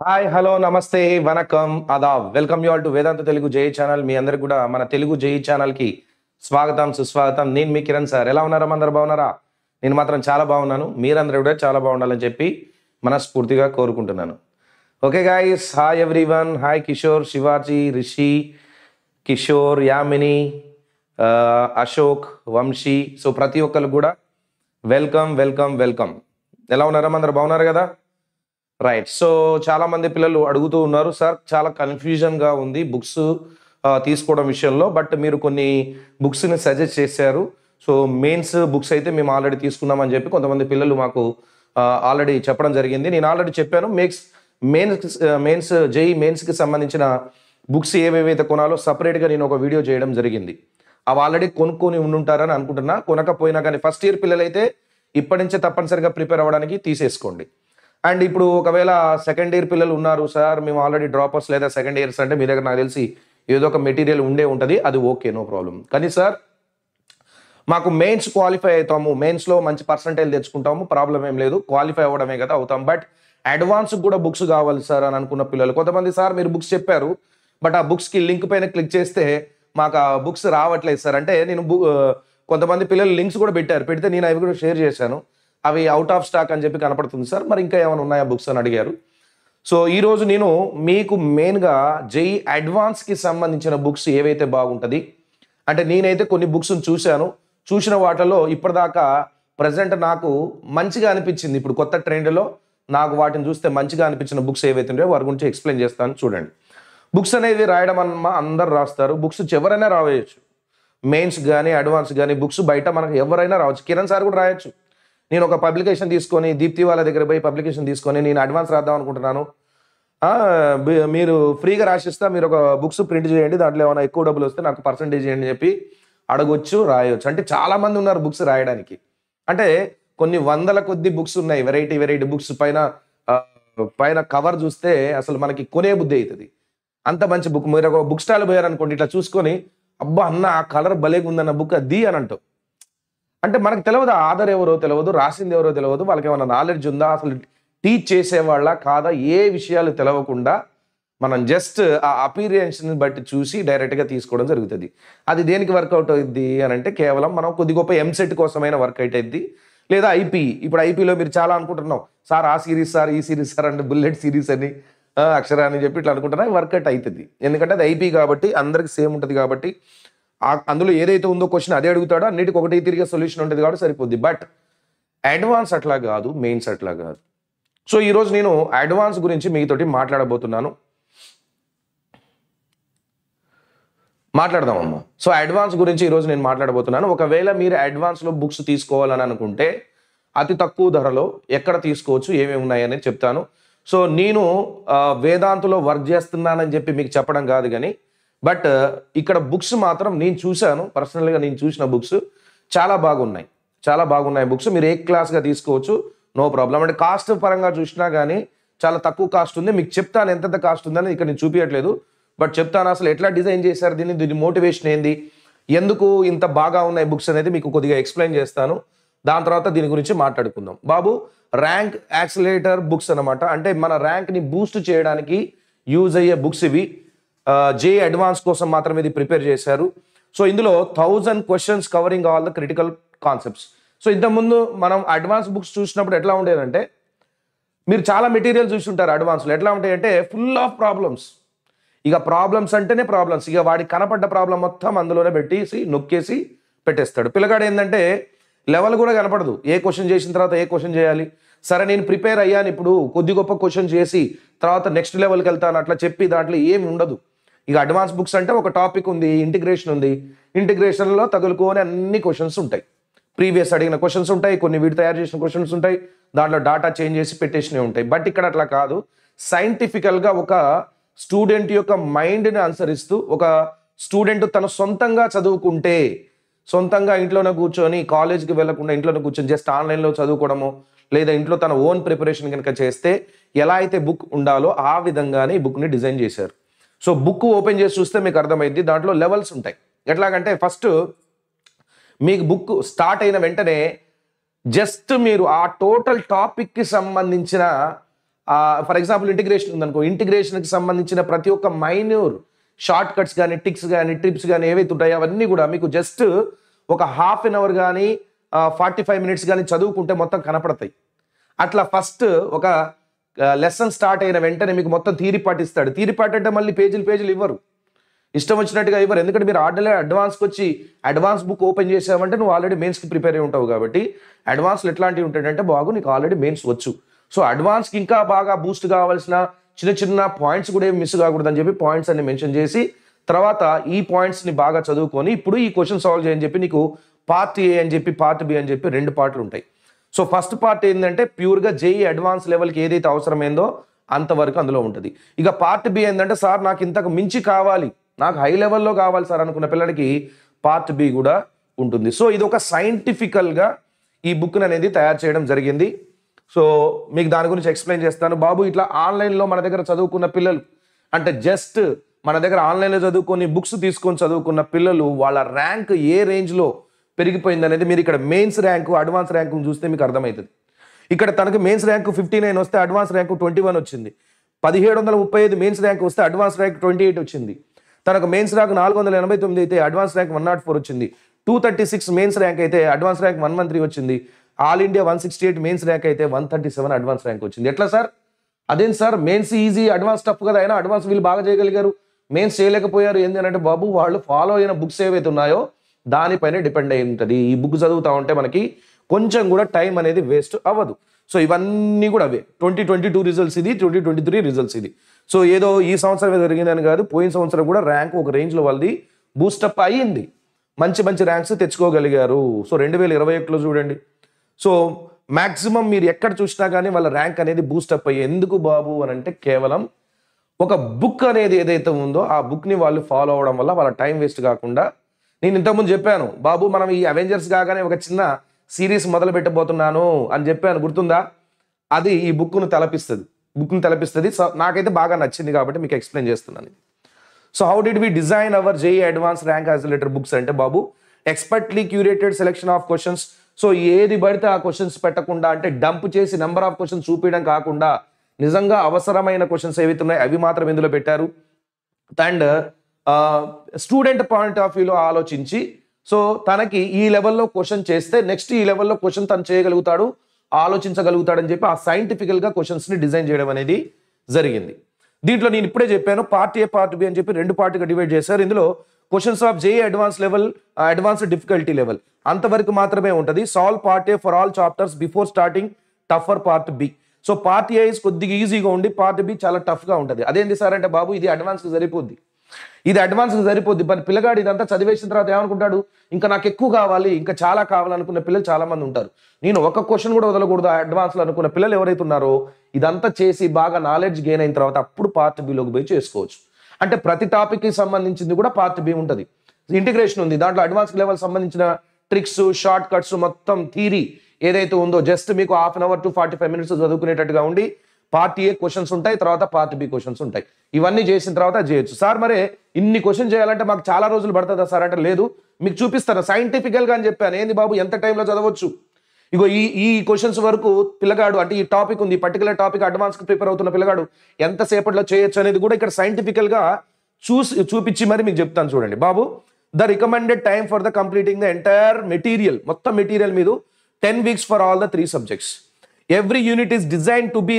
Hi hello నమస్తే వనకం Aadab welcome you all to వేదాంత తెలుగు జై channel. మీ అందరికి కూడా మన తెలుగు జై ఛానల్కి స్వాగతం సుస్వాగతం. నేను మీ కిరణ్ సార్. ఎలా ఉన్నారా? అందరు బాగున్నారా? నేను మాత్రం చాలా బాగున్నాను. మీరందరూ కూడా చాలా బాగుండాలని చెప్పి మనస్ఫూర్తిగా కోరుకుంటున్నాను. Okay guys, hi everyone. Hi Kishore, Shivaji, Rishi, Kishore, Yamini, Ashok, Vamshi. So ప్రతి ఒక్కరు కూడా వెల్కమ్ వెల్కమ్ వెల్కమ్. ఎలా ఉన్నారా? అందరు బాగున్నారు కదా? రైట్. సో చాలా మంది పిల్లలు అడుగుతూ ఉన్నారు, సార్ చాలా కన్ఫ్యూజన్గా ఉంది బుక్స్ తీసుకోవడం విషయంలో, బట్ మీరు కొన్ని బుక్స్ని సజెస్ట్ చేశారు. సో మెయిన్స్ బుక్స్ అయితే మేము ఆల్రెడీ తీసుకున్నామని చెప్పి కొంతమంది పిల్లలు మాకు ఆల్రెడీ చెప్పడం జరిగింది. నేను ఆల్రెడీ చెప్పాను, మెయిన్స్ జేఈ మెయిన్స్కి సంబంధించిన బుక్స్ ఏవేవైతే కొనాలో సపరేట్గా నేను ఒక వీడియో చేయడం జరిగింది. అవి ఆల్రెడీ కొనుక్కొని ఉండుంటారని అనుకుంటున్నా. కొనకపోయినా కానీ ఫస్ట్ ఇయర్ పిల్లలైతే ఇప్పటి నుంచే తప్పనిసరిగా ప్రిపేర్ అవ్వడానికి తీసేసుకోండి. అండ్ ఇప్పుడు ఒకవేళ సెకండ్ ఇయర్ పిల్లలు ఉన్నారు, సార్ మేము ఆల్రెడీ డ్రాపర్స్ లేదా సెకండ్ ఇయర్స్ అంటే మీ దగ్గర నాకు తెలిసి ఏదో ఒక మెటీరియల్ ఉండే ఉంటుంది, అది ఓకే, నో ప్రాబ్లం. కానీ సార్ మాకు మెయిన్స్ క్వాలిఫై అవుతాము, మెయిన్స్లో మంచి పర్సంటేజ్ తెచ్చుకుంటాము, ప్రాబ్లం ఏం లేదు, క్వాలిఫై అవ్వడమే కదా అవుతాం, బట్ అడ్వాన్స్ కూడా బుక్స్ కావాలి సార్ అని అనుకున్న పిల్లలు కొంతమంది, సార్ మీరు బుక్స్ చెప్పారు బట్ ఆ బుక్స్కి లింక్ పైన క్లిక్ చేస్తే మాకు ఆ బుక్స్ రావట్లేదు సార్ అంటే నేను కొంతమంది పిల్లలు లింక్స్ కూడా పెడితే నేను అవి కూడా షేర్ చేశాను, అవి అవుట్ ఆఫ్ స్టాక్ అని చెప్పి కనపడుతుంది సార్, మరి ఇంకా ఏమైనా ఉన్నాయా బుక్స్ అని అడిగారు. సో ఈరోజు నేను మీకు మెయిన్గా జేఈ అడ్వాన్స్కి సంబంధించిన బుక్స్ ఏవైతే బాగుంటుంది అంటే నేనైతే కొన్ని బుక్స్ చూసిన వాటిలో ఇప్పటిదాకా ప్రజెంట్ నాకు మంచిగా అనిపించింది, ఇప్పుడు కొత్త ట్రెండ్లో నాకు వాటిని చూస్తే మంచిగా అనిపించిన బుక్స్ ఏవైతే ఉన్నాయో వారి గురించి ఎక్స్ప్లెయిన్ చేస్తాను. చూడండి, బుక్స్ అనేది రాయడం అందరు రాస్తారు, బుక్స్ ఎవరైనా రావేయచ్చు, మెయిన్స్ కానీ అడ్వాన్స్ కానీ బుక్స్ బయట మనకు ఎవరైనా రావచ్చు. కిరణ్ సార్ కూడా రాయొచ్చు. నేను ఒక పబ్లికేషన్ తీసుకొని దీప్తి వాళ్ళ దగ్గర పోయి పబ్లికేషన్ తీసుకొని నేను అడ్వాన్స్ రాద్దాం అనుకుంటున్నాను, మీరు ఫ్రీగా రాసిస్తా, మీరు ఒక బుక్స్ ప్రింట్ చేయండి, దాంట్లో ఏమైనా ఎక్కువ డబ్బులు వస్తే నాకు పర్సంటేజ్ చేయండి అని చెప్పి అడగొచ్చు, రాయొచ్చు. అంటే చాలా మంది ఉన్నారు బుక్స్ రాయడానికి. అంటే కొన్ని వందల కొద్ది బుక్స్ ఉన్నాయి, వెరైటీ బుక్స్ పైన కవర్ చూస్తే అసలు మనకి కొనే బుద్ధి అవుతుంది. అంత మంచి బుక్. మీరు ఒక బుక్ స్టాల్ పోయారనుకోండి, ఇట్లా చూసుకొని అబ్బా అన్న ఆ కలర్ భలేగా ఉందన్న బుక్ అది అని అంటావు. అంటే మనకు తెలియదు ఆధర్ ఎవరో తెలియదు, రాసింది ఎవరో తెలియదు, వాళ్ళకి ఏమైనా నాలెడ్జ్ ఉందా, అసలు టీచ్ చేసేవాళ్ళ కాదా, ఏ విషయాలు తెలియకుండా మనం జస్ట్ ఆ అపీరియన్స్ని బట్టి చూసి డైరెక్ట్గా తీసుకోవడం జరుగుతుంది. అది దేనికి వర్కౌట్ అవుద్ది అని అంటే కేవలం మనం కొద్ది గొప్ప ఎంసెట్ కోసమైనా వర్కౌట్ అవుద్ది, లేదా ఐపీ. ఇప్పుడు ఐపీలో మీరు చాలా అనుకుంటున్నాం, సార్ ఆ సిరీస్ సార్ ఈ సిరీస్ సార్ అంటే బుల్లెట్ సిరీస్ అని అక్షర అని చెప్పి ఇట్లా అనుకుంటున్నా, వర్కౌట్ అవుతుంది. ఎందుకంటే అది ఐపీ కాబట్టి అందరికి సేమ్ ఉంటుంది కాబట్టి అందులో ఏదైతే ఉందో క్వశ్చన్ అదే అడుగుతాడో, అన్నిటికి ఒకటి తిరిగే సొల్యూషన్ ఉంటుంది కాబట్టి సరిపోద్ది. బట్ అడ్వాన్స్ అట్లా కాదు, మెయిన్స్ అట్లా కాదు. సో ఈరోజు నేను అడ్వాన్స్ గురించి మీతోటి మాట్లాడదామమ్మా. సో అడ్వాన్స్ గురించి ఈరోజు నేను మాట్లాడబోతున్నాను. ఒకవేళ మీరు అడ్వాన్స్లో బుక్స్ తీసుకోవాలని అనుకుంటే అతి తక్కువ ధరలో ఎక్కడ తీసుకోవచ్చు, ఏమేమి ఉన్నాయని చెప్తాను. సో నేను వేదాంతలో వర్క్ చేస్తున్నానని చెప్పి మీకు చెప్పడం కాదు, కానీ బట్ ఇక్కడ బుక్స్ మాత్రం నేను చూశాను, పర్సనల్గా నేను చూసిన బుక్స్ చాలా బాగున్నాయి బుక్స్. మీరు ఏ క్లాస్గా తీసుకోవచ్చు, నో ప్రాబ్లం. అంటే కాస్ట్ పరంగా చూసినా కానీ చాలా తక్కువ కాస్ట్ ఉంది. మీకు చెప్తాను ఎంతెంత కాస్ట్ ఉందని, ఇక్కడ నేను చూపించట్లేదు, బట్ చెప్తాను అసలు ఎట్లా డిజైన్ చేశారు దీని మోటివేషన్ ఏంది, ఎందుకు ఇంత బాగా ఉన్నాయి బుక్స్ అనేది మీకు కొద్దిగా ఎక్స్ప్లెయిన్ చేస్తాను. దాని తర్వాత దీని గురించి మాట్లాడుకుందాం. బాబు, ర్యాంక్ యాక్సిలరేటర్ బుక్స్ అనమాట. అంటే మన ర్యాంక్ని బూస్ట్ చేయడానికి యూజ్ అయ్యే బుక్స్ ఇవి. జేఈ అడ్వాన్స్ కోసం మాత్రమే ఇది ప్రిపేర్ చేశారు. సో ఇందులో 1000 questions covering all the critical concepts. So ఇంతకుముందు మనం అడ్వాన్స్ బుక్స్ చూసినప్పుడు ఎట్లా ఉండేదంటే, మీరు చాలా మెటీరియల్ చూసి ఉంటారు అడ్వాన్స్లో, ఎట్లా ఉంటాయంటే ఫుల్ ఆఫ్ ప్రాబ్లమ్స్. ఇక ప్రాబ్లమ్స్ అంటేనే ప్రాబ్లమ్స్, ఇక వాడికి కనపడ్డ ప్రాబ్లం మొత్తం అందులోనే నొక్కేసి పెట్టేస్తాడు. పిల్లగాడు ఏంటంటే లెవెల్ కూడా కనపడదు, ఏ క్వశ్చన్ చేసిన తర్వాత ఏ క్వశ్చన్ చేయాలి. సరే నేను ప్రిపేర్ అయ్యాను, ఇప్పుడు కొద్ది గొప్ప క్వశ్చన్ చేసి తర్వాత నెక్స్ట్ లెవెల్కి వెళ్తాను అట్లా చెప్పి దాంట్లో ఏమి ఉండదు. ఇక అడ్వాన్స్ బుక్స్ అంటే ఒక టాపిక్ ఉంది, ఇంటిగ్రేషన్ ఉంది, ఇంటిగ్రేషన్లో తగులుకొని అన్ని క్వశ్చన్స్ ఉంటాయి, ప్రీవియస్ అడిగిన క్వశ్చన్స్ ఉంటాయి, కొన్ని వీటి తయారు చేసిన క్వశ్చన్స్ ఉంటాయి, దాంట్లో డాటా చేంజ్ చేసి పెట్టేసినవి ఉంటాయి. బట్ ఇక్కడ అట్లా కాదు, సైంటిఫికల్గా ఒక స్టూడెంట్ యొక్క మైండ్ని అనుసరిస్తూ ఒక స్టూడెంట్ తన సొంతంగా చదువుకుంటే, సొంతంగా ఇంట్లోనే కూర్చొని కాలేజ్కి వెళ్లకుండా ఇంట్లోనే కూర్చొని జస్ట్ ఆన్లైన్లో చదువుకోవడము, లేదా ఇంట్లో తన ఓన్ ప్రిపరేషన్ కనుక చేస్తే ఎలా అయితే బుక్ ఉండాలో ఆ విధంగానే ఈ బుక్ని డిజైన్ చేశారు. సో బుక్ ఓపెన్ చేసి చూస్తే మీకు అర్థమైంది, దాంట్లో లెవెల్స్ ఉంటాయి. ఎట్లాగంటే ఫస్ట్ మీకు బుక్ స్టార్ట్ అయిన వెంటనే జస్ట్ మీరు ఆ టోటల్ టాపిక్కి సంబంధించిన ఫర్ ఎగ్జాంపుల్ ఇంటిగ్రేషన్ ఉందనుకో, ఇంటిగ్రేషన్కి సంబంధించిన ప్రతి ఒక్క మైన్యూర్ షార్ట్ కట్స్ కానీ టిక్స్ కానీ ట్రిప్స్ కానీ ఏవైతే ఉంటాయో అవన్నీ కూడా మీకు జస్ట్ ఒక హాఫ్ అన్ అవర్ కానీ 45 మినిట్స్ కానీ చదువుకుంటే మొత్తం కనపడతాయి. అట్లా ఫస్ట్ ఒక లెసన్ స్టార్ట్ అయిన వెంటనే మీకు మొత్తం థియరీ పార్ట్ ఇస్తాడు. థియరీ పార్ట్ అంటే మళ్ళీ పేజీలు ఇవ్వరు, ఇష్టం వచ్చినట్టుగా ఇవ్వరు. ఎందుకంటే మీరు ఆర్డర్లే అడ్వాన్స్కి వచ్చి అడ్వాన్స్ బుక్ ఓపెన్ చేసామంటే నువ్వు ఆల్రెడీ మెయిన్స్కి ప్రిపేర్ అయి ఉంటావు. కాబట్టి అడ్వాన్స్లో ఎట్లాంటివి ఉంటాయంటే బాగు నీకు ఆల్రెడీ మెయిన్స్ వచ్చు. సో అడ్వాన్స్కి ఇంకా బాగా బూస్ట్ కావాల్సిన చిన్న పాయింట్స్ కూడా ఏమి మిస్ కాకూడదు అని చెప్పి పాయింట్స్ అన్ని మెన్షన్ చేసి తర్వాత ఈ పాయింట్స్ని బాగా చదువుకొని ఇప్పుడు ఈ క్వశ్చన్ సాల్వ్ చేయని చెప్పి నీకు పార్ట్ ఏ అని చెప్పి పార్ట్ బి అని చెప్పి 2 పార్ట్లు ఉంటాయి. సో ఫస్ట్ పార్ట్ ఏంటంటే ప్యూర్గా జేఈ అడ్వాన్స్ లెవెల్కి ఏదైతే అవసరమైందో అంతవరకు అందులో ఉంటుంది. ఇక పార్ట్ బి ఏంటంటే సార్ నాకు ఇంతకు మించి కావాలి, నాకు హై లెవెల్లో కావాలి సార్ అనుకున్న పిల్లలకి పార్ట్ బి కూడా ఉంటుంది. సో ఇది ఒక సైంటిఫికల్గా ఈ బుక్ అనేది తయారు చేయడం జరిగింది. సో మీకు దాని గురించి ఎక్స్ప్లెయిన్ చేస్తాను. బాబు ఇట్లా ఆన్లైన్లో మన దగ్గర చదువుకున్న పిల్లలు అంటే జస్ట్ మన దగ్గర ఆన్లైన్లో చదువుకొని బుక్స్ తీసుకొని చదువుకున్న పిల్లలు వాళ్ళ ర్యాంక్ ఏ రేంజ్లో పెరిగిపోయింది అనేది మీరు ఇక్కడ మెయిన్స్ ర్యాంకు అడ్వాన్స్ ర్యాంకు చూస్తే మీకు అర్థమవుతుంది. ఇక్కడ తనకు మెయిన్స్ ర్యాంకు 59 వస్తే అడ్వాన్స్ ర్యాంకు 21 వచ్చింది. 1735 మెయిన్స్ ర్యాంక్ వస్తే అడ్వాన్స్ ర్యాంక్ 28 వచ్చింది. తనకు మెయిన్స్ ర్యాంక్ 489 అయితే అడ్వాన్స్ ర్యాంక్ 104 వచ్చింది. 236 మెయిన్స్ ర్యాంక్ అయితే అడ్వాన్స్ ర్యాంక్ 113 వచ్చింది. ఆల్ ఇండియా 168 మెయిన్స్ ర్యాంక్ అయితే 137 అడ్వాన్స్ ర్యాంక్ వచ్చింది. ఎట్లా సార్? అదేం sir mains easy advance tough కదా, అయినా అడ్వాన్స్ వీళ్ళు బాగా చేయగలిగారు, మెయిన్స్ చేయలేకపోయారు ఏంటి అంటే బాబు వాళ్ళు ఫాలో అయిన బుక్స్ ఏవైతే ఉన్నాయో దానిపైనే డిపెండ్ అయి ఉంటుంది. ఈ బుక్ చదువుతా ఉంటే మనకి కొంచెం కూడా టైం అనేది వేస్ట్ అవ్వదు. సో ఇవన్నీ కూడా అవే 2022 రిజల్ట్స్ ఇది, 2023 రిజల్ట్స్ ఇది. సో ఏదో ఈ సంవత్సరం జరిగిందని కాదు, పోయిన సంవత్సరం కూడా ర్యాంక్ ఒక రేంజ్లో వాళ్ళది బూస్టప్ అయ్యింది, మంచి ర్యాంక్స్ తెచ్చుకోగలిగారు. సో 2021లో చూడండి. సో మ్యాక్సిమం మీరు ఎక్కడ చూసినా కానీ వాళ్ళ ర్యాంక్ అనేది బూస్టప్ అయ్యి ఎందుకు బాబు అని అంటే కేవలం ఒక బుక్ అనేది ఏదైతే ఉందో ఆ బుక్ని వాళ్ళు ఫాలో అవడం వల్ల వాళ్ళ టైం వేస్ట్ కాకుండా. నేను ఇంతకుముందు చెప్పాను బాబు మనం ఈ అవెంజర్స్ కాగానే ఒక చిన్న సిరీస్ మొదలు పెట్టబోతున్నాను అని చెప్పాను, గుర్తుందా? అది ఈ బుక్ను తలపిస్తుంది. సో నాకైతే బాగా నచ్చింది కాబట్టి మీకు ఎక్స్ప్లెయిన్ చేస్తున్నాను. So how did we design our JEE advance rank accelerator books అంటే బాబు expertly curated selection of questions. So ఏది పడితే ఆ క్వశ్చన్స్ పెట్టకుండా అంటే డంప్ చేసి నెంబర్ ఆఫ్ క్వశ్చన్స్ చూపించడం కాకుండా నిజంగా అవసరమైన క్వశ్చన్స్ ఏవైతే ఉన్నాయో అవి మాత్రం ఇందులో పెట్టారు. అండ్ స్టూడెంట్ పాయింట్ ఆఫ్ వ్యూలో ఆలోచించి సో తనకి ఈ లెవెల్లో క్వశ్చన్ చేస్తే నెక్స్ట్ ఈ లెవెల్లో క్వశ్చన్ తను చేయగలుగుతాడు, ఆలోచించగలుగుతాడని చెప్పి ఆ సైంటిఫికల్గా క్వశ్చన్స్ని డిజైన్ చేయడం అనేది జరిగింది. దీంట్లో నేను ఇప్పుడే చెప్పాను పార్ట్ ఏ పార్ట్ బి అని చెప్పి 2 పార్ట్గా డివైడ్ చేశారు. ఇందులో questions of JEE advance level, advanced difficulty level అంతవరకు మాత్రమే ఉంటుంది. Solve part A for all chapters before starting tougher part B. So part A కొద్దిగా ఈజీగా ఉండి పార్ట్ బి చాలా టఫ్గా ఉంటుంది. అదేంటి సార్ అంటే బాబు ఇది అడ్వాన్స్కి సరిపోద్ది, మరి పిల్లగాడు ఇదంతా చదివేసిన తర్వాత ఏమనుకుంటాడు, ఇంకా నాకు ఎక్కువ కావాలి, ఇంకా చాలా కావాలనుకున్న పిల్లలు చాలా మంది ఉంటారు. నేను ఒక క్వశ్చన్ కూడా వదలకూడదు అడ్వాన్స్లో అనుకున్న పిల్లలు ఎవరైతే ఉన్నారో ఇదంతా చేసి బాగా నాలెడ్జ్ గెయిన్ అయిన తర్వాత అప్పుడు పార్ట్ బిలోకి పోయి చేసుకోవచ్చు. అంటే ప్రతి టాపిక్కి సంబంధించింది కూడా పార్ట్ బి ఉంటుంది. ఇంటిగ్రేషన్ ఉంది, దాంట్లో అడ్వాన్స్ లెవెల్ సంబంధించిన ట్రిక్స్, షార్ట్ కట్స్, మొత్తం థియరీ ఏదైతే ఉందో జస్ట్ మీకు half an hour to 45 minutes చదువుకునేటట్టుగా ఉండి పార్ట్ ఏ క్వశ్చన్స్ ఉంటాయి, తర్వాత పార్ట్ బి క్వశ్చన్స్ ఉంటాయి. ఇవన్నీ చేసిన తర్వాత చేయొచ్చు. సార్ మరి ఇన్ని క్వశ్చన్ చేయాలంటే మాకు చాలా రోజులు పడుతుందా సార్ అంటే లేదు, మీకు చూపిస్తాను సైంటిఫికల్గా అని చెప్పాను. ఏంది బాబు ఎంత టైంలో చదవచ్చు, ఇగో ఈ క్వశ్చన్స్ వరకు పిల్లగాడు అంటే ఈ టాపిక్ ఉంది, పర్టికులర్ టాపిక్ అడ్వాన్స్కి ప్రిపేర్ అవుతున్న పిల్లగాడు ఎంతసేపట్లో చేయొచ్చు అనేది కూడా ఇక్కడ సైంటిఫికల్గా చూపించి మరి మీకు చెప్తాను. చూడండి బాబు, the recommended time for the completing the entire material, మొత్తం మెటీరియల్ మీద 10 weeks for all the 3 subjects. Every unit is design to be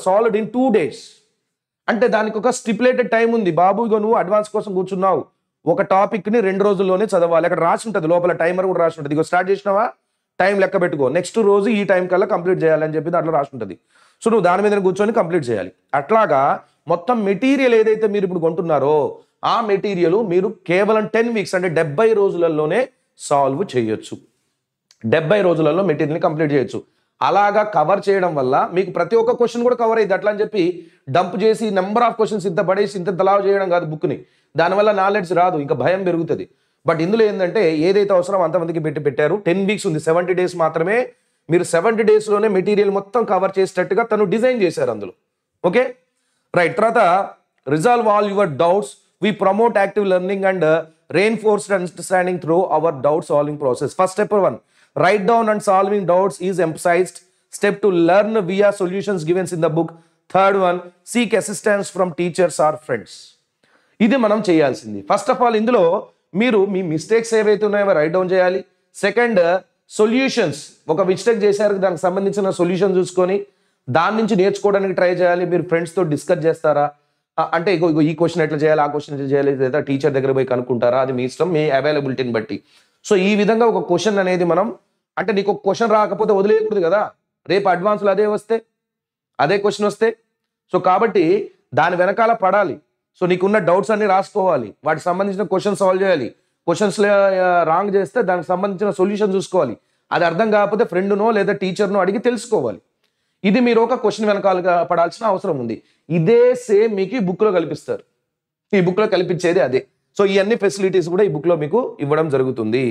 solved in 2 days. అంటే దానికి ఒక స్టిపులేటెడ్ టైం ఉంది. బాబు ఇగో నువ్వు అడ్వాన్స్ కోసం కూర్చున్నావు, ఒక టాపిక్ని 2 రోజుల్లోనే చదవాలి. అక్కడ రాసి ఉంటుంది, లోపల టైమర్ కూడా రాసి ఉంటుంది. ఇగో స్టార్ట్ చేసినావా టైం లెక్క పెట్టుకో, నెక్స్ట్ రోజు ఈ టైం కల్లా కంప్లీట్ చేయాలని చెప్పి దాంట్లో రాసి ఉంటుంది. సో నువ్వు దాని మీద కూర్చొని కంప్లీట్ చేయాలి. అట్లాగా మొత్తం మెటీరియల్ ఏదైతే మీరు ఇప్పుడు కొంటున్నారో ఆ మెటీరియల్ మీరు కేవలం 10 weeks అంటే 70 రోజులలోనే సాల్వ్ చేయొచ్చు. 70 రోజులలో మెటీరియల్ని కంప్లీట్ చేయొచ్చు. అలాగా కవర్ చేయడం వల్ల మీకు ప్రతి ఒక్క క్వశ్చన్ కూడా కవర్ అయ్యింది. అట్లా అని చెప్పి డంప్ చేసి నెంబర్ ఆఫ్ క్వశ్చన్స్ ఇంత పడేసి ఇంత దలావ్ చేయడం కాదు బుక్ని, దానివల్ల నాలెడ్జ్ రాదు, ఇంకా భయం పెరుగుతుంది. బట్ ఇందులో ఏంటంటే ఏదైతే అవసరం అంతమందికి పెట్టారు. 10 weeks ఉంది, 70 days మాత్రమే. మీరు 70 daysలోనే మెటీరియల్ మొత్తం కవర్ చేసేటట్టుగా తను డిజైన్ చేశారు అందులో. Okay right. తర్వాత resolve all your doubts, we promote active learning and reinforced understanding through our doubt solving process. First step 1, write down and solving doubts is emphasized. Step 2, learn via solutions given in the book. Third one, seek assistance from teachers or friends. ఇది మనం చేయాల్సింది. First of all ఇందులో మీరు మీ mistakes ఏవైతే ఉన్నాయో right down చేయాలి. Second, solutions, ఒక mistake చేశారు దానికి సంబంధించిన సొల్యూషన్ చూసుకొని దాని నుంచి నేర్చుకోవడానికి ట్రై చేయాలి. మీరు ఫ్రెండ్స్తో డిస్కస్ చేస్తారా, అంటే ఇగో ఈ క్వశ్చన్ ఎట్లా చేయాలి, ఆ క్వశ్చన్ ఎట్లా చేయాలి, లేదా టీచర్ దగ్గర పోయి కనుక్కుంటారా, అది మీ ఇష్టం, మీ అవైలబిలిటీని బట్టి. సో ఈ విధంగా ఒక క్వశ్చన్ అనేది మనం, అంటే నీకు ఒక క్వశ్చన్ రాకపోతే వదిలేయకూడదు కదా, రేపు అడ్వాన్స్లో అదే క్వశ్చన్ వస్తే. సో కాబట్టి దాని వెనకాల పడాలి. సో నీకున్న డౌట్స్ అన్ని రాసుకోవాలి, వాటికి సంబంధించిన క్వశ్చన్ సాల్వ్ చేయాలి. క్వశ్చన్స్ రాంగ్ చేస్తే దానికి సంబంధించిన సొల్యూషన్ చూసుకోవాలి. అది అర్థం కాకపోతే ఫ్రెండ్నో లేదా టీచర్నో అడిగి తెలుసుకోవాలి. ఇది మీరు ఒక క్వశ్చన్ వెనకాలగా పడాల్సిన అవసరం ఉంది. ఇదే సేమ్ మీకు ఈ బుక్లో కల్పిస్తారు. ఈ బుక్లో కల్పించేది అదే. సో ఈ అన్ని ఫెసిలిటీస్ కూడా ఈ బుక్లో మీకు ఇవ్వడం జరుగుతుంది.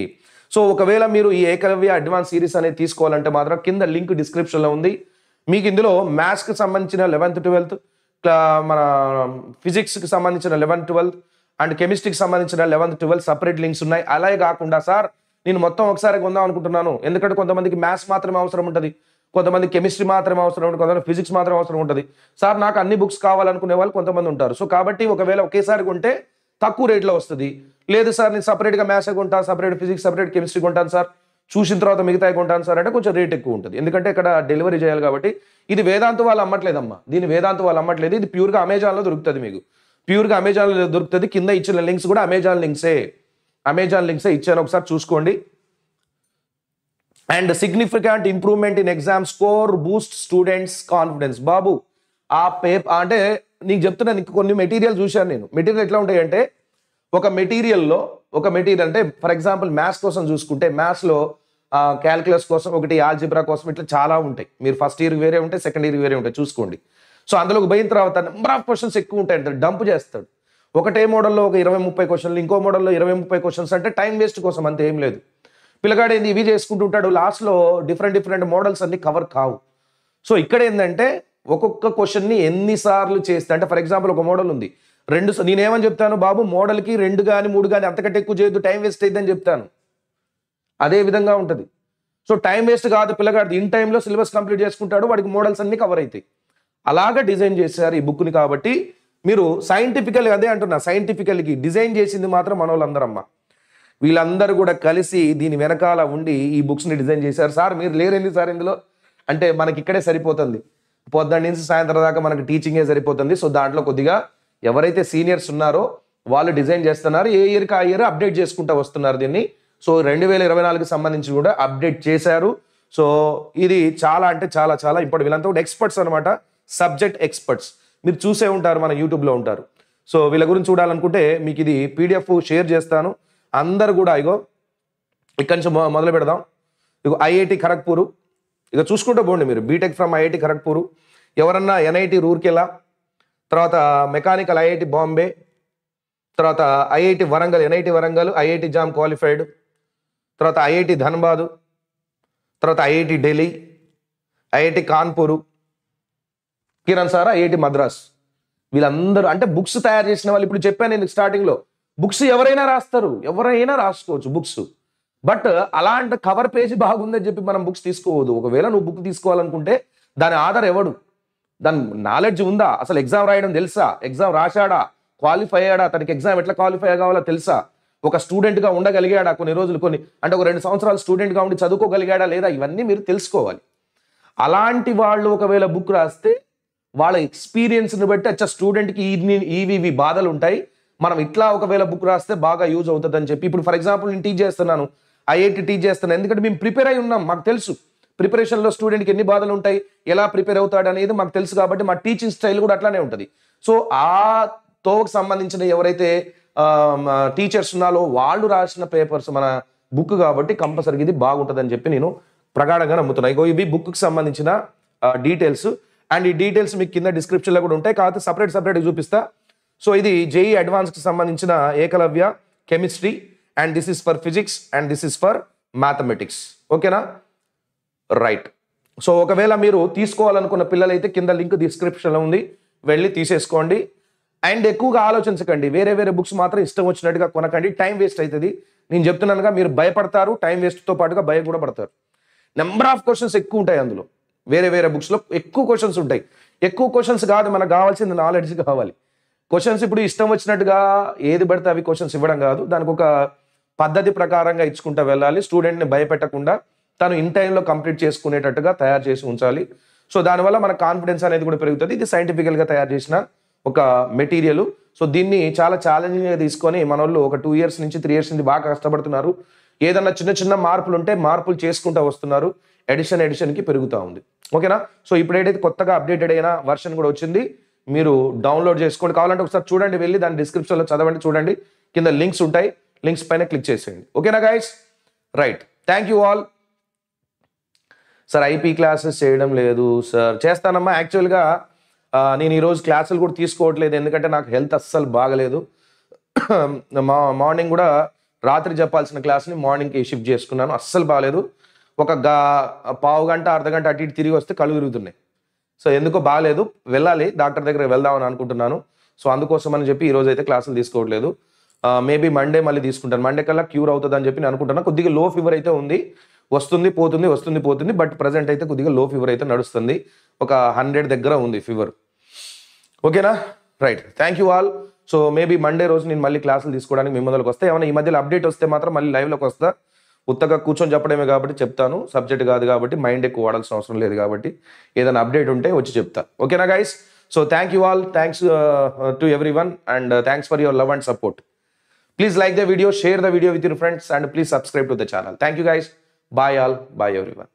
సో ఒకవేళ మీరు ఈ ఏకలవ్య అడ్వాన్స్ సిరీస్ అనేది తీసుకోవాలంటే మాత్రం కింద లింక్ డిస్క్రిప్షన్లో ఉంది. మీకు ఇందులో మ్యాథ్స్కి సంబంధించిన 11th 12th, మన ఫిజిక్స్కి సంబంధించిన 11th 12th అండ్ కెమిస్ట్రీకి సంబంధించిన 11th 12th సపరేట్ లింక్స్ ఉన్నాయి. అలాగే కాకుండా సార్ నేను మొత్తం ఒకసారి కొందాం అనుకుంటున్నాను, ఎందుకంటే కొంతమందికి మ్యాథ్స్ మాత్రమే అవసరం ఉంటుంది, కొంతమంది కెమిస్ట్రీ మాత్రమే అవసరం ఉంటుంది, కొంతమంది ఫిజిక్స్ మాత్రమే అవసరం ఉంటుంది. సార్ నాకు అన్ని బుక్స్ కావాలనుకునే వాళ్ళు కొంతమంది ఉంటారు. సో కాబట్టి ఒకవేళ ఒకేసారి కొంటే తక్కువ రేట్లో వస్తుంది. లేదు సార్ నేను సపరేట్గా మ్యాథ్స్ కొంటాను, సపరేట్ ఫిజిక్స్, సపరేట్ కెమిస్ట్రీ కొంటాను సార్, చూసిన తర్వాత మిగతా కొంటాను సార్ అంటే కొంచెం రేట్ ఎక్కువ ఉంటుంది, ఎందుకంటే ఇక్కడ డెలివరీ చేయాలి కాబట్టి. ఇది వేదాంత వాళ్ళు అమ్మట్లేదమ్మా, దీన్ని వేదాంత వాళ్ళు అమ్మట్లేదు, ఇది ప్యూర్గా అమెజాన్లో దొరుకుతుంది. మీకు ప్యూర్గా అమెజాన్లో దొరుకుతుంది. కింద ఇచ్చిన లింక్స్ కూడా అమెజాన్ లింక్సే ఇచ్చాను, ఒకసారి చూసుకోండి. And significant improvement in exam score boost students confidence. బాబు ఆ పేపర్ అంటే నీకు చెప్తున్నాను, కొన్ని మెటీరియల్ చూశాను నేను. మెటీరియల్ ఎట్లా ఉంటాయి అంటే, ఒక మెటీరియల్ అంటే ఫర్ ఎగ్జాంపుల్ మ్యాథ్స్ కోసం చూసుకుంటే మ్యాథ్స్లో క్యాల్కులస్ కోసం ఒకటి, ఆల్జిబ్రా కోసం, ఇట్లా చాలా ఉంటాయి. మీరు ఫస్ట్ ఇయర్ వేరే ఉంటాయి, సెకండ్ ఇయర్ వేరే ఉంటాయి, చూసుకోండి. సో అందులోకి పోయిన తర్వాత నెంబర్ ఆఫ్ క్వశ్చన్స్ ఎక్కువ ఉంటాయి అంటే డంప్ చేస్తాడు. ఒకటే మోడల్లో ఒక 20-30 క్వశ్చన్లు, ఇంకో మోడల్లో 20-30 క్వశ్చన్స్, అంటే టైం వేస్ట్ కోసం, అంతే, ఏం లేదు. పిల్లగాడు ఏంది ఇవి చేసుకుంటూ ఉంటాడు, లాస్ట్లో డిఫరెంట్ మోడల్స్ అన్ని కవర్ కావు. సో ఇక్కడ ఏంటంటే ఒక్కొక్క క్వశ్చన్ని ఎన్నిసార్లు చేస్తే, అంటే ఫర్ ఎగ్జాంపుల్ ఒక మోడల్ ఉంది, నేనేమని చెప్తాను, బాబు మోడల్కి 2 కానీ 3 కానీ అంతకంటే ఎక్కువ చేయొద్దు, టైం వేస్ట్ అయ్యిందని చెప్తాను. అదే విధంగా ఉంటుంది. సో టైం వేస్ట్ కాదు, పిల్లగాడు ఇన్ టైంలో సిలబస్ కంప్లీట్ చేసుకుంటాడు, వాడికి మోడల్స్ అన్ని కవర్ అవుతాయి. అలాగా డిజైన్ చేశారు ఈ బుక్ని. కాబట్టి మీరు సైంటిఫికల్, అదే అంటున్నా, సైంటిఫికల్కి డిజైన్ చేసింది మాత్రం మన వాళ్ళందరమ్మా. వీళ్ళందరూ కూడా కలిసి దీని వెనకాల ఉండి ఈ బుక్స్ని డిజైన్ చేశారు. సార్ మీరు లేరేంది సార్ ఇందులో అంటే, మనకి ఇక్కడే సరిపోతుంది, పొద్దున్న నుంచి సాయంత్రం దాకా మనకి టీచింగే సరిపోతుంది. సో దాంట్లో కొద్దిగా ఎవరైతే సీనియర్స్ ఉన్నారో వాళ్ళు డిజైన్ చేస్తున్నారు, ఏ ఇయర్కి ఆ ఇయర్ అప్డేట్ చేసుకుంటూ వస్తున్నారు దీన్ని. సో 2024కి సంబంధించి కూడా అప్డేట్ చేశారు. సో ఇది చాలా అంటే చాలా చాలా ఇంపార్టెంట్. వీళ్ళంతా కూడా ఎక్స్పర్ట్స్ అనమాట, సబ్జెక్ట్ ఎక్స్పర్ట్స్. మీరు చూసే ఉంటారు, మన యూట్యూబ్లో ఉంటారు. సో వీళ్ళ గురించి చూడాలనుకుంటే మీకు ఇది PDF షేర్ చేస్తాను. అందరు కూడా ఇగో ఇక్కడి నుంచి మొదలు పెడదాం. ఇగో IIT ఖరగ్పూర్, ఇక చూసుకుంటూ పోండి మీరు. బీటెక్ ఫ్రమ్ IIT ఖరగ్పూర్, ఎవరన్నా NIT రూర్కెలా, తర్వాత మెకానికల్ IIT బాంబే, తర్వాత IIT Warangal, NIT Warangal, IIT jam qualified, తర్వాత IIT ధన్బాద్, తర్వాత IIT Delhi, IIT Kanpur, Kiran sir IIT Madras. వీళ్ళందరూ అంటే బుక్స్ తయారు చేసిన వాళ్ళు. ఇప్పుడు చెప్పాను నేను స్టార్టింగ్లో, బుక్స్ ఎవరైనా రాస్తారు, ఎవరైనా రాసుకోవచ్చు బుక్స్. బట్ అలాంటి కవర్ పేజీ బాగుందని చెప్పి మనం బుక్స్ తీసుకోవద్దు. ఒకవేళ నువ్వు బుక్ తీసుకోవాలనుకుంటే దాని ఆధార్ ఎవడు, దాని నాలెడ్జ్ ఉందా, అసలు ఎగ్జామ్ రాయడం తెలుసా, ఎగ్జామ్ రాశాడా, క్వాలిఫై అయ్యాడా, తనకి ఎగ్జామ్ ఎట్లా క్వాలిఫై కావాలో తెలుసా, ఒక స్టూడెంట్గా ఉండగలిగాడా, కొన్ని రోజులు అంటే ఒక 2 సంవత్సరాలు స్టూడెంట్గా ఉండి చదువుకోగలిగాడా లేదా, ఇవన్నీ మీరు తెలుసుకోవాలి. అలాంటి వాళ్ళు ఒకవేళ బుక్ రాస్తే వాళ్ళ ఎక్స్పీరియన్స్ని బట్టి అచ్చా స్టూడెంట్కి ఇవి బాధలు ఉంటాయి, మనం ఇట్లా ఒకవేళ బుక్ రాస్తే బాగా యూజ్ అవుతుంది అని చెప్పి. ఇప్పుడు ఫర్ ఎగ్జాంపుల్ నేను టీచ్ చేస్తున్నాను, IIT టీచ్ చేస్తున్నాను, ఎందుకంటే మేము ప్రిపేర్ అయి ఉన్నాం, మాకు తెలుసు ప్రిపరేషన్లో స్టూడెంట్కి ఎన్ని బాధలు ఉంటాయి, ఎలా ప్రిపేర్ అవుతాడు అనేది మాకు తెలుసు. కాబట్టి మా టీచింగ్ స్టైల్ కూడా అట్లానే ఉంటుంది. సో ఆ తోకు సంబంధించిన ఎవరైతే టీచర్స్ ఉన్నారో వాళ్ళు రాసిన పేపర్స్ మన బుక్ కాబట్టి కంపల్సరీగా ఇది బాగుంటుందని చెప్పి నేను ప్రగాఢంగా నమ్ముతున్నాను. ఇగో ఇవి బుక్కి సంబంధించిన డీటెయిల్స్, అండ్ ఈ డీటెయిల్స్ మీకు కింద డిస్క్రిప్షన్లో కూడా ఉంటాయి, కాకపోతే సపరేట్గా చూపిస్తా. సో ఇది JEE అడ్వాన్స్కి సంబంధించిన Eklavya chemistry, and this is for physics, and this is for mathematics. ఓకేనా, రైట్. సో ఒకవేళ మీరు తీసుకోవాలనుకున్న పిల్లలైతే కింద లింక్ డిస్క్రిప్షన్లో ఉంది, వెళ్ళి తీసేసుకోండి. అండ్ ఎక్కువగా ఆలోచించకండి, వేరే బుక్స్ మాత్రం ఇష్టం వచ్చినట్టుగా కొనకండి, టైం వేస్ట్ అవుతుంది. నేను చెప్తున్నానుగా, మీరు భయపడతారు, టైం వేస్ట్తో పాటుగా భయం కూడా పడతారు. నెంబర్ ఆఫ్ క్వశ్చన్స్ ఎక్కువ ఉంటాయి అందులో. వేరే వేరే బుక్స్లో ఎక్కువ క్వశ్చన్స్ ఉంటాయి. ఎక్కువ క్వశ్చన్స్ కాదు, మనకు కావాల్సింది నాలెడ్జ్ కావాలి. క్వశ్చన్స్ ఇప్పుడు ఇష్టం వచ్చినట్టుగా ఏది పడితే అవి క్వశ్చన్స్ ఇవ్వడం కాదు, దానికి ఒక పద్ధతి ప్రకారంగా ఇచ్చుకుంటూ వెళ్ళాలి. స్టూడెంట్ని భయపెట్టకుండా తను ఇన్ టైంలో కంప్లీట్ చేసుకునేటట్టుగా తయారు చేసి ఉంచాలి. సో దానివల్ల మన కాన్ఫిడెన్స్ అనేది కూడా పెరుగుతుంది. ఇది సైంటిఫికల్గా తయారు చేసిన ఒక మెటీరియల్. సో దీన్ని చాలా ఛాలెంజింగ్గా తీసుకొని మన వాళ్ళు ఒక 2 years నుంచి 3 years నుంచి బాగా కష్టపడుతున్నారు. ఏదన్నా చిన్న చిన్న మార్పులు ఉంటే మార్పులు చేసుకుంటూ వస్తున్నారు. ఎడిషన్కి పెరుగుతూ ఉంది. ఓకేనా? సో ఇప్పుడు ఏదైతే కొత్తగా అప్డేటెడ్ అయిన వర్షన్ కూడా వచ్చింది, మీరు డౌన్లోడ్ చేసుకోండి. కావాలంటే ఒకసారి చూడండి, వెళ్ళి దాని డిస్క్రిప్షన్లో చదవండి, చూడండి, కింద లింక్స్ ఉంటాయి, లింక్స్ పైన క్లిక్ చేసేయండి. ఓకేనా guys? Right, thank you all. Sir IP classes చేయడం లేదు సార్. చేస్తానమ్మా. యాక్చువల్గా నేను ఈరోజు క్లాసులు కూడా తీసుకోవట్లేదు, ఎందుకంటే నాకు హెల్త్ అస్సలు బాగలేదు. మార్నింగ్ కూడా రాత్రి చెప్పాల్సిన క్లాస్ని మార్నింగ్కి షిఫ్ట్ చేసుకున్నాను. అస్సలు బాగలేదు. ఒక పావు గంట అర్ధగంట అటు ఇటు తిరిగి వస్తే కళ్ళు తిరుగుతున్నాయి. సో ఎందుకో బాగలేదు, వెళ్ళాలి, డాక్టర్ దగ్గరికి వెళ్దామని అనుకుంటున్నాను. సో అందుకోసం అని చెప్పి ఈరోజు అయితే క్లాసులు తీసుకోవట్లేదు. మేబీ మండే మళ్ళీ తీసుకుంటాను. మండే కల్లా క్యూర్ అవుతుంది అని చెప్పి నేను అనుకుంటున్నాను. కొద్దిగా లో ఫీవర్ అయితే ఉంది, వస్తుంది పోతుంది. బట్ ప్రజెంట్ అయితే కొద్దిగా లో ఫీవర్ అయితే నడుస్తుంది. ఒక 100 దగ్గర ఉంది ఫీవర్. ఓకేనా? Right, thank you all. So maybe Monday రోజు నేను మళ్ళీ క్లాసులు తీసుకోవడానికి మీ ముందరకు వస్తే, ఏమైనా ఈ మధ్యలో అప్డేట్ వస్తే మాత్రం మళ్ళీ లైవ్లోకి వస్తా. ఉత్తగా కూర్చొని చెప్పడమే కాబట్టి చెప్తాను, సబ్జెక్ట్ కాదు కాబట్టి, మైండ్ ఎక్కువ వాడాల్సిన అవసరం లేదు కాబట్టి, ఏదైనా అప్డేట్ ఉంటే వచ్చి చెప్తా. ఓకేనా guys? So thank you all, thanks to every one, and thanks for your love and support. Please like the video, share the video with your friends, and please subscribe to the channel. Thank you guys. Bye all. Bye everyone.